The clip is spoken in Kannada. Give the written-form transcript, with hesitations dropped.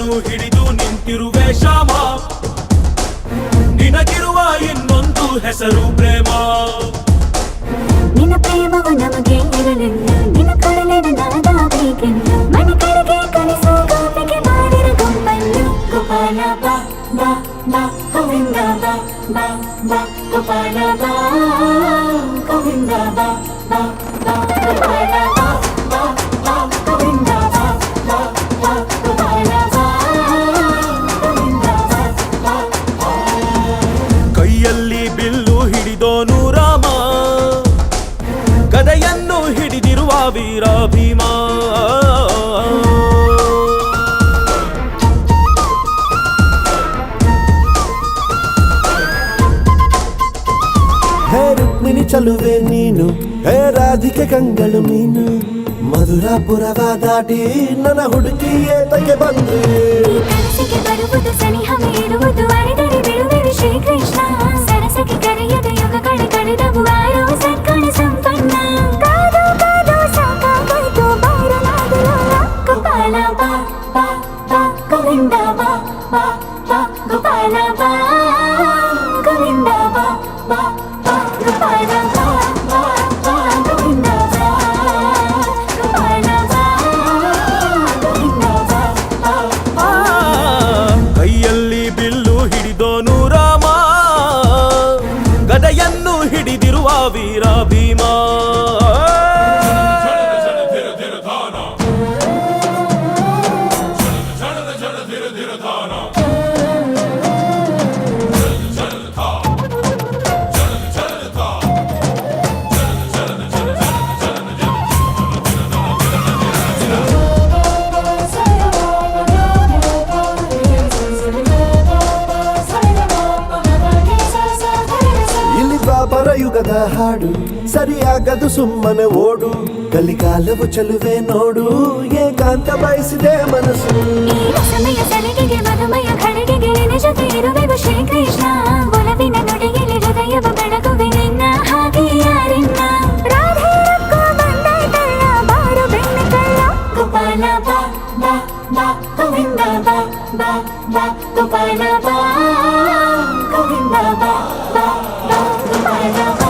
ಕೈಯನ್ನು ಹಿಡಿದು ನಿಂತಿರುವೆ ಶ್ಯಾಮ ನಿನಗಿರುವ ಇನ್ನೊಂದು ಹೆಸರು ಪ್ರೇಮ ನಿನ್ನ ಪ್ರೇಮವು ನಮಗೆ ಇರಲಿಲ್ಲ ನಿನ್ನ ಕಡಲಿನ ನಾದಾಗಬೇಕೆಂದು ಮನೆ ಕಡೆಗೆ ಕಲಿಸೋ ಗೋಪಿಗೆ ಮಾಡಿರ ಗುಂಪನ್ನು ಗೋಪಾಲ ಬಾ ಬಾ ಬಾ ಗೋವಿಂದ ಬಾ ಬಾ ಬಾ ಗೋಪಾಲ ಬಾ ಗೋವಿಂದ ಬಾ ಬಾ ಬಾ ಗೋಪಾಲ ಬಾ ಬಾ ಬಾ ಗೋವಿಂದ ಬಾ ಬಾ ಬಾ ಗೋಪಾಲ ಬಾ ಗೋವಿಂದ ಬಾ ಬಾ ಕೈಯಲ್ಲಿ ಬಿಲ್ಲು ಹಿಡಿದೋನು ರಾಮ ಗದೆಯನ್ನು ಹಿಡಿದಿರುವ ವೀರ ಭೀಮ ಹೇ ರುಕ್ಮಿಣಿ ಚಲುವೆ ನೀನು ಹೇ ರಾಧಿಕೆ ಕಂಗಳು ಮೀನು ಮಧುರಾಪುರವ ದಾಟಿ ನನ್ನ ಹುಡುಕಿ ಏತಕ್ಕೆ ಬಂದು ಈ ಕನಸಿಗೆ ಬರುವುದು ಸನಿಹವೇ ಇರುವುದು ಅರಿದರೆ ಬಿಡುವೆ ಶ್ರೀಕೃಷ್ಣ ಸರಸಕ್ಕೆ ಕರೆಯದ ಯುಗಗಳ ಕಳೆದವು ಆರೋ ಸತ್ಕಣ ಸಂಪನ್ನ ಕಾದು ಕಾದು ಸಾಕಾಗೋಯ್ತು ಬಾರಲಾಗಲ ಗೋಪಾಲ ಬಾ ಬಾ ಬಾ ಗೋವಿಂದ ಬಾ ಬಾ ಬಾ ಗೋಪಾಲ ಬಾ ಗೋವಿಂದ ಬಾ ಬಾ ಬಾ ಗೋಪಾಲ ಬಾ ಬಾ ಬಾ ಗೋವಿಂದ ಬಾ ಗೋಪಾಲ ಬಾ ಗೋವಿಂದ ಬಾ ಬಾ ಬಾ ಕೈಯಲ್ಲಿ ಬಿಲ್ಲು ಹಿಡಿದೋನು ರಾಮ ಗದೆಯನ್ನು ಹಿಡಿದಿರುವ ವೀರ ಭೀಮ ಇಲ್ಲಿ ದ್ವಾಪರ ಯುಗದ ಹಾಡು ಸರಿಯಾಗದು ಸುಮ್ಮನೆ ಓಡು ಕಲಿಕಾಲವು ಚಲುವೆ ನೋಡು ಏಕಾಂತ ಬಯಸಿದೆ ಮನಸ್ಸು ಈ ರಸಮಯ ಸಲಿಗೆಗೆ ಮಧುಮಯ ಖಳಿಗೆಗೆ ನಿನ್ನ ಜೊತೆ ಇರುವೆವು ಶ್ರೀಕೃಷ್ಣ ಒಲವಿನ ನುಡಿಯಲ್ಲಿ ಹೃದಯವ ಬೆಳಗುವೆ ನಿನ್ನ ಹಾಗೆ ಯಾರಿನ್ನ ರಾಧೆ ರಕ್ಕೋ ಬಂದಾಯ್ತಲ್ಲ ಬಾರು ಬೆಣ್ಣೆ ಕಳ್ಳ ಗೋಪಾಲ ಬಾ ಬಾ ಬಾ ಗೋವಿಂದ ಬಾ ಬಾ ಬಾ ಗೋಪಾಲ ಬಾ ಗೋವಿಂದ ಬಾ ಬಾ ಬಾ ಗೋಪಾಲ ಬಾ